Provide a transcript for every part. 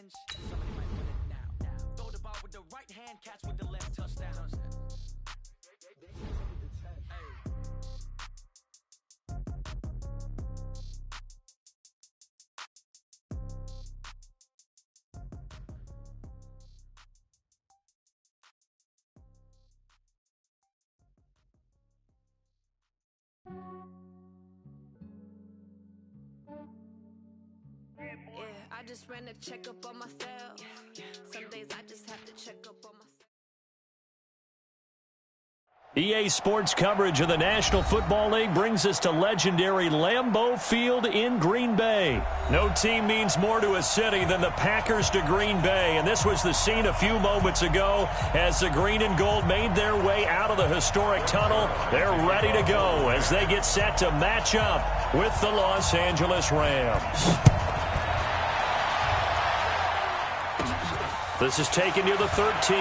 Somebody might win it now. Throw the ball with the right hand, catch with the left, touchdown. Yeah, I just ran a checkup on myself. Some days I just have to check up on myself. EA Sports coverage of the National Football League brings us to legendary Lambeau Field in Green Bay. No team means more to a city than the Packers to Green Bay, and this was the scene a few moments ago as the green and gold made their way out of the historic tunnel. They're ready to go as they get set to match up with the Los Angeles Rams. This is taken near the 13.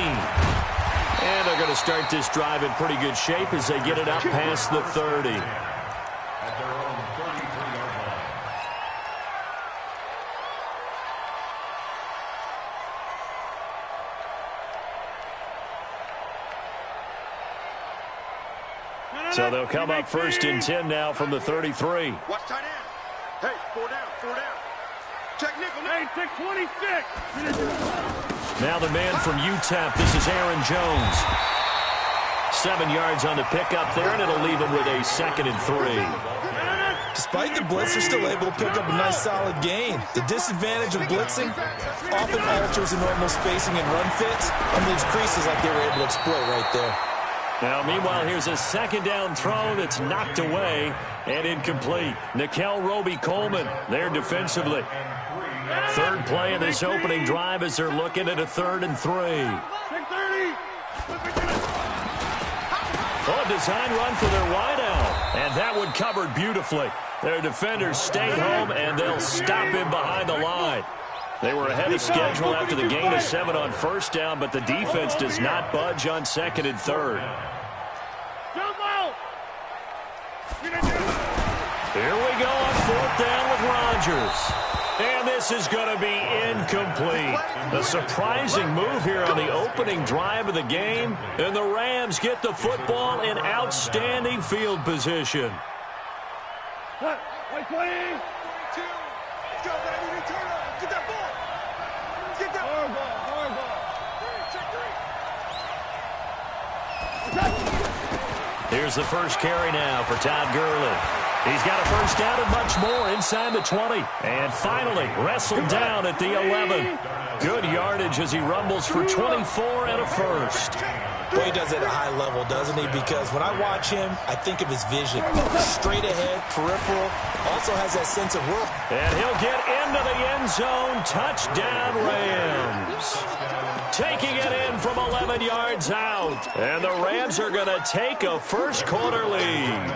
And they're going to start this drive in pretty good shape as they get it up past the 30. At their own 33-yard line. So they'll come up first and 10 now from the 33. Watch tight end. Hey, 4 down, 4 down. Check nickel. Hey, check 26. Now the man from UTEP, this is Aaron Jones. 7 yards on the pickup there, and it'll leave him with a 2nd and 3. Despite the blitz, they're still able to pick up a nice solid gain. The disadvantage of blitzing often alters the normal spacing and run fits and leaves creases like they were able to exploit right there. Now, meanwhile, here's a 2nd down throw that's knocked away and incomplete. Nickel Roby-Coleman there defensively. 3rd play of this opening drive as they're looking at a 3rd and 3. Oh, a design run for their wideout. And that one covered beautifully. Their defenders stayed home, and they'll stop him behind the line. They were ahead of schedule after the gain of 7 on 1st down, but the defense does not budge on 2nd and 3rd. Here we go on 4th down with Rodgers. And this is going to be incomplete. A surprising move here on the opening drive of the game. And the Rams get the football in outstanding field position. White 20. 22. Let's go, baby. Return up. Get that ball. Get that ball. Hard ball. Check 3. Here's the first carry now for Todd Gurley. He's got a first down and much more inside the 20. And finally wrestled down at the 11. Good yardage as he rumbles for 24 and a first. Well, he does it at a high level, doesn't he? Because when I watch him, I think of his vision. Straight ahead, peripheral, also has that sense of work. And he'll get into the end zone. Touchdown, Rams. Taking it in from 11 yards out. And the Rams are going to take a first quarter lead.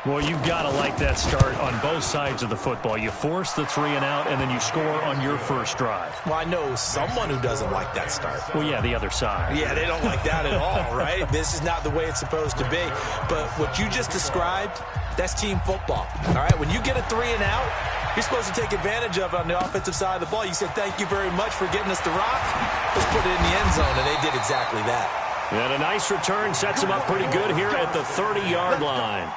Well, you've got to like that start on both sides of the football. You force the 3 and out, and then you score on your first drive. Well, I know someone who doesn't like that start. Well, yeah, the other side. Yeah, they don't like that at all, right? This is not the way it's supposed to be. But what you just described, that's team football. All right, when you get a 3 and out, you're supposed to take advantage of it on the offensive side of the ball. You said, thank you very much for getting us the rock. Let's put it in the end zone, and they did exactly that. And a nice return sets them up pretty good here at the 30-yard line.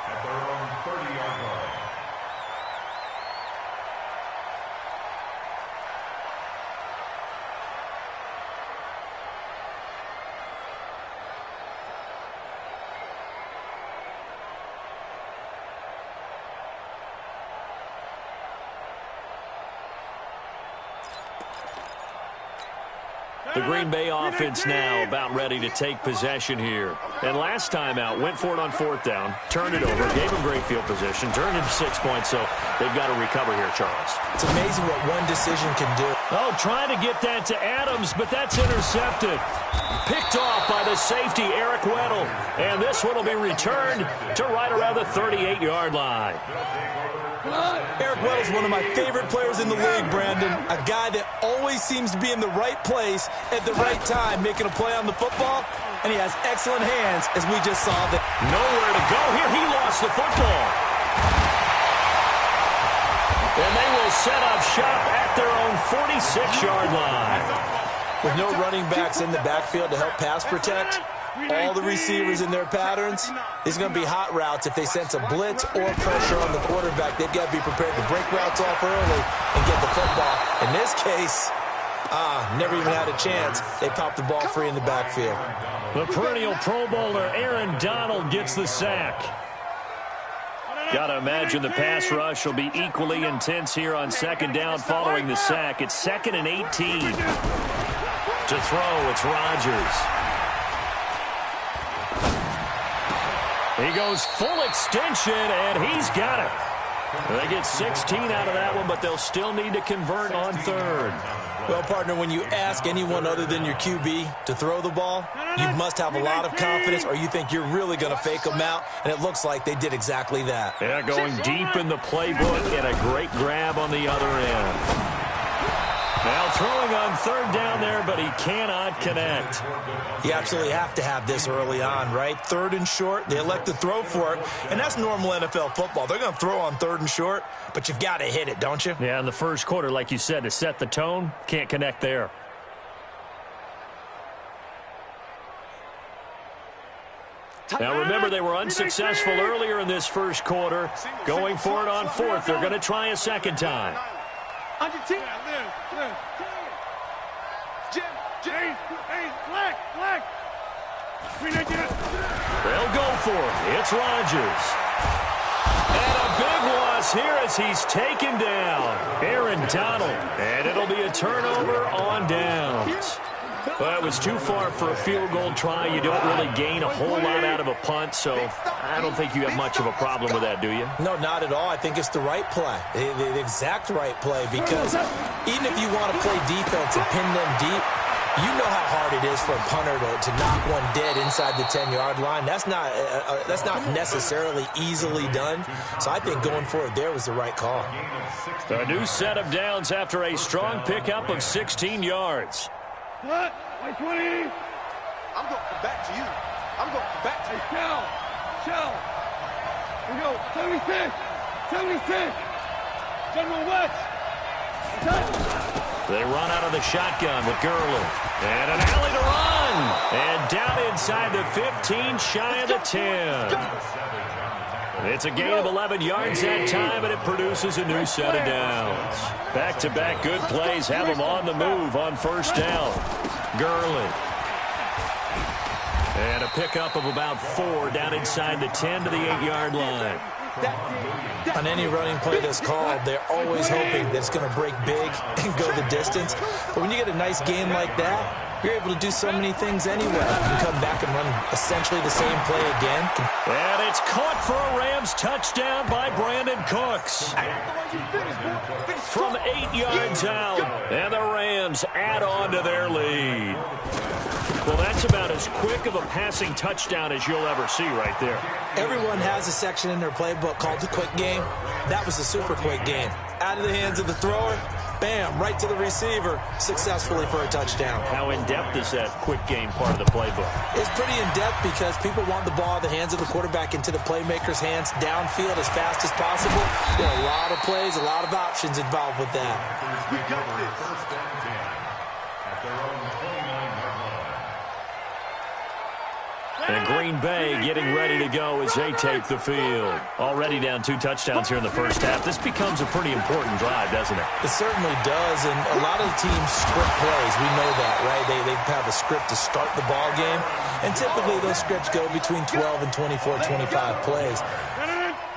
The Green Bay offense now about ready to take possession here. And last time out, went for it on 4th down, turned it over, gave them great field position, turned into 6 points, so they've got to recover here, Charles. It's amazing what one decision can do. Oh, trying to get that to Adams, but that's intercepted. Picked off by the safety, Eric Weddle. And this one will be returned to right around the 38-yard line. Eric Weddle's one of my favorite players in the league, Brandon. A guy that always seems to be in the right place at the right time, making a play on the football, and he has excellent hands, as we just saw. Nowhere to go here. He lost the football. And they will set up shop at their own 46-yard line. With no running backs in the backfield to help pass protect, all the receivers in their patterns, these are going to be hot routes. If they sense a blitz or pressure on the quarterback, they've got to be prepared to break routes off early and get the football. In this case, never even had a chance. They popped the ball free in the backfield. The perennial Pro Bowler Aaron Donald gets the sack. Got to imagine the pass rush will be equally intense here on second down following the sack. It's 2nd and 18. To throw, it's Rodgers. He goes full extension, and he's got it. They get 16 out of that one, but they'll still need to convert on third. Well, partner, when you ask anyone other than your QB to throw the ball, you must have a lot of confidence, or you think you're really going to fake them out, and it looks like they did exactly that. Yeah, going deep in the playbook, and a great grab on the other end. Now throwing on third down there, but he cannot connect. You absolutely have to have this early on, right? 3rd and short, they elect to throw for it, and that's normal NFL football. They're going to throw on 3rd and short, but you've got to hit it, don't you? Yeah, in the first quarter, like you said, to set the tone, can't connect there. Now remember, they were unsuccessful earlier in this first quarter. Going for it on 4th, they're going to try a second time. They'll go for it. It's Rodgers. And a big loss here as he's taken down. Aaron Donald. And it'll be a turnover on downs. Well, it was too far for a field goal try. You don't really gain a whole lot out of a punt, so I don't think you have much of a problem with that, do you? No, not at all. I think it's the right play, the exact right play, because even if you want to play defense and pin them deep, you know how hard it is for a punter to knock one dead inside the 10-yard line. That's not necessarily easily done, so I think going for it there was the right call. A new set of downs after a strong pickup of 16 yards. What? 20. I'm going back to you. I'm going back to you. Shell. We go. 76. General West. They run out of the shotgun with Gurley. And an alley to run. And down inside the 15, shy of the 10. It's a gain of 11 yards that time, and it produces a new set of downs. Back-to-back good plays have them on the move on first down. Gurley. And a pickup of about 4 down inside the 10 to the 8-yard line. On any running play that's called, they're always hoping that it's going to break big and go the distance. But when you get a nice game like that, you're able to do so many things anyway. You can come back and run essentially the same play again. And it's caught for a Rams touchdown by Brandon Cooks. From 8 yards out, and the Rams add on to their lead. Well, that's about as quick of a passing touchdown as you'll ever see right there. Everyone has a section in their playbook called the quick game. That was the super quick game. Out of the hands of the thrower, bam, right to the receiver, successfully for a touchdown. How in-depth is that quick game part of the playbook? It's pretty in-depth because people want the ball in the hands of the quarterback into the playmaker's hands downfield as fast as possible. There are a lot of plays, a lot of options involved with that. We got this. First and 10 at their own 29-yard line. And Green Bay getting ready to go as they take the field. Already down 2 touchdowns here in the first half. This becomes a pretty important drive, doesn't it? It certainly does, and a lot of the teams script plays. We know that, right? They have a script to start the ball game, and typically those scripts go between 12 and 24, 25 plays.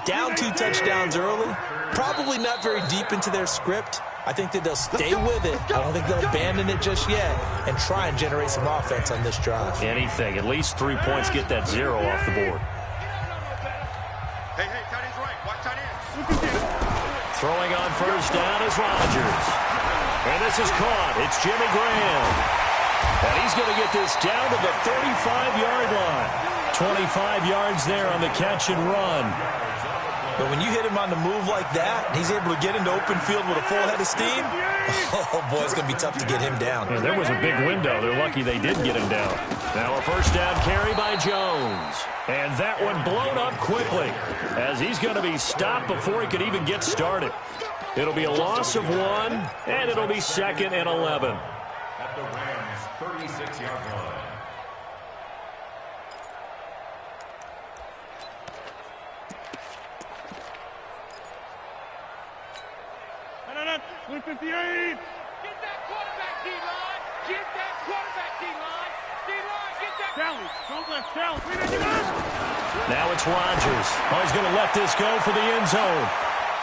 Down 2 touchdowns early, probably not very deep into their script. I think that they'll stay with it. I don't think they'll abandon it just yet and try and generate some offense on this drive. Anything. At least 3 points, get that 0 off the board. Hey, tight end's right. Watch tight end. Throwing on first down is Rodgers. And this is caught. It's Jimmy Graham. And he's going to get this down to the 35-yard line. 25 yards there on the catch and run. But when you hit him on the move like that, he's able to get into open field with a full head of steam, oh, boy, it's going to be tough to get him down. Yeah, there was a big window. They're lucky they did get him down. Now a first down carry by Jones. And that one blown up quickly as he's going to be stopped before he could even get started. It'll be a loss of 1, and it'll be 2nd and 11. At the Rams' 36-yard line. No. 158. Get that quarterback, D-line. Get that quarterback, D-line. D-line, get that. Down. Don't let down. Now it's Rodgers. Oh, he's going to let this go for the end zone.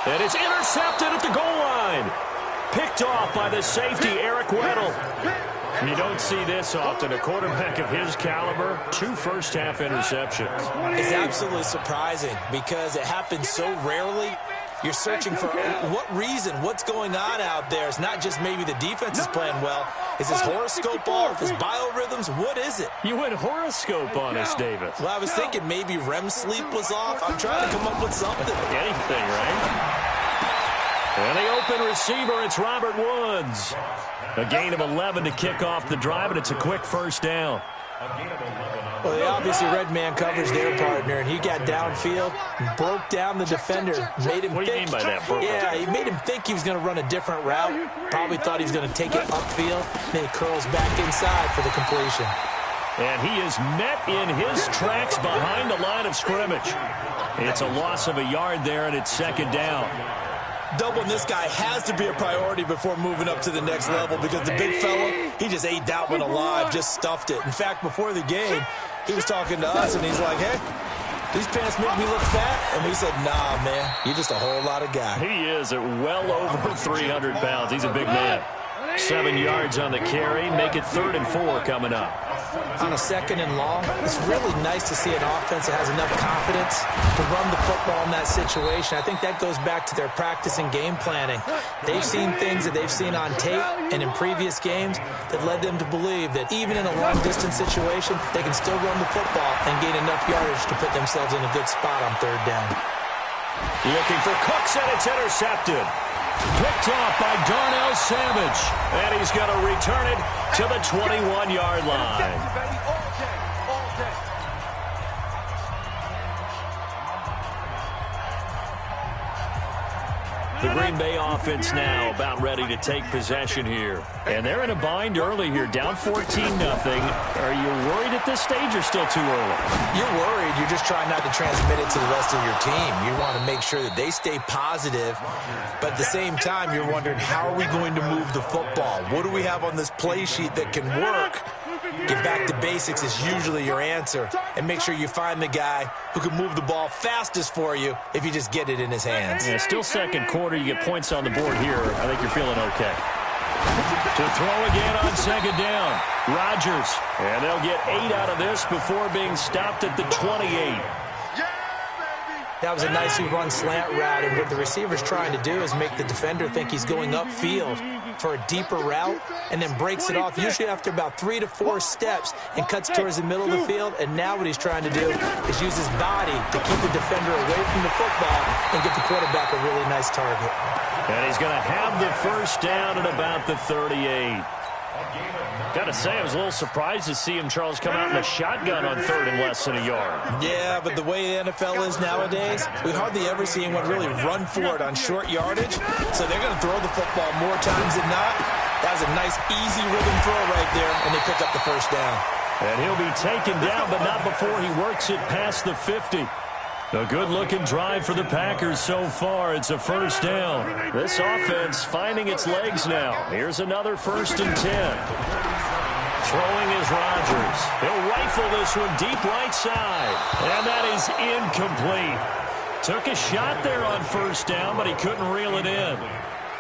And it's intercepted at the goal line. Picked off by the safety, Eric Weddle. You don't see this often. A quarterback of his caliber, 2 first-half interceptions. It's absolutely surprising because it happens so rarely. You're searching for what reason, what's going on out there. It's not just maybe the defense is playing well. Is his horoscope off? His biorhythms? What is it? You went horoscope on us, Davis. Well, I was thinking maybe REM sleep was off. I'm trying to come up with something. Anything, right? And the open receiver, it's Robert Woods. A gain of 11 to kick off the drive, and it's a quick first down. Well, they obviously read man coverage their partner, and he got downfield, broke down the defender, made him What do you mean by that, bro? Yeah, he made him think he was going to run a different route. Probably thought he was going to take it upfield. Then he curls back inside for the completion. And he is met in his tracks behind the line of scrimmage. It's a loss of a yard there, and it's 2nd down. Doubling this guy has to be a priority before moving up to the next level because the big fella, he just ate that one alive, just stuffed it. In fact, before the game, he was talking to us, and he's like, hey, these pants make me look fat. And we said, nah, man, you're just a whole lot of guy. He is at well over 300 pounds. He's a big man. 7 yards on the carry. Make it 3rd and 4 coming up. On a 2nd and long, it's really nice to see an offense that has enough confidence to run the football in that situation. I think that goes back to their practice and game planning. They've seen things that they've seen on tape and in previous games that led them to believe that even in a long-distance situation, they can still run the football and gain enough yardage to put themselves in a good spot on 3rd down. Looking for Cooks, and it's intercepted. Picked off by Darnell Savage. And he's going to return it to the 21-yard line. The Green Bay offense now about ready to take possession here. And they're in a bind early here, down 14-0. Are you worried at this stage or still too early? You're worried. You're just trying not to transmit it to the rest of your team. You want to make sure that they stay positive. But at the same time, you're wondering, how are we going to move the football? What do we have on this play sheet that can work? Get back to basics is usually your answer. And make sure you find the guy who can move the ball fastest for you if you just get it in his hands. Yeah, still 2nd quarter. You get points on the board here. I think you're feeling okay. To throw again on 2nd down. Rodgers. And they'll get 8 out of this before being stopped at the 28. That was a nicely run slant route, and what the receiver's trying to do is make the defender think he's going upfield for a deeper route, and then breaks it off usually after about 3 to 4 steps and cuts towards the middle of the field. And now what he's trying to do is use his body to keep the defender away from the football and get the quarterback a really nice target. And he's going to have the first down at about the 38. Got to say, I was a little surprised to see him, Charles, come out in a shotgun on 3rd and less than a yard. Yeah, but the way the NFL is nowadays, we hardly ever see anyone really run for it on short yardage. So they're going to throw the football more times than not. That was a nice, easy rhythm throw right there, and they pick up the first down. And he'll be taken down, but not before he works it past the 50. A good-looking drive for the Packers so far. It's a first down. This offense finding its legs now. Here's another 1st and 10. Throwing is Rodgers. He'll rifle this one deep right side. And that is incomplete. Took a shot there on 1st down, but he couldn't reel it in.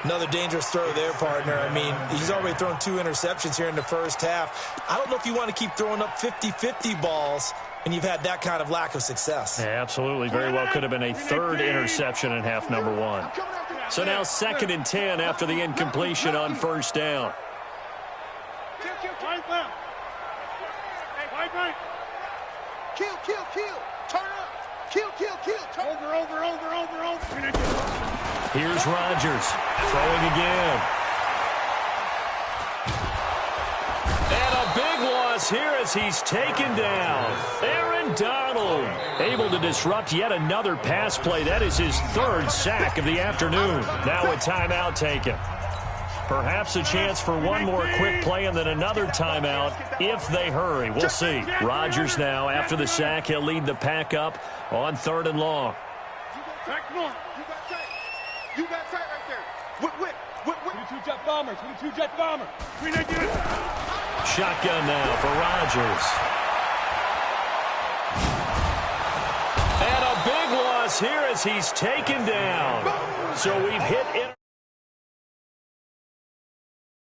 Another dangerous throw there, partner. I mean, he's already thrown 2 interceptions here in the first half. I don't know if you want to keep throwing up 50-50 balls when you've had that kind of lack of success. Yeah, absolutely. Very well could have been a 3rd interception in half number 1. So now 2nd and 10 after the incompletion on 1st down. Kill. Turn up. Kill. Turn over. Here's Rodgers throwing again. And a big loss loss here as he's taken down. Aaron Donald able to disrupt yet another pass play. That is his third sack of the afternoon. Now a timeout taken. Perhaps a chance for one more quick play and then another timeout if they hurry. We'll see. Rodgers now, after the sack, he'll lead the pack up on 3rd and long. Come on. You got tight right there. Whip. 22 jet bombers. 22 jet bomber. Shotgun now for Rodgers. And a big loss here as he's taken down. So we've hit it.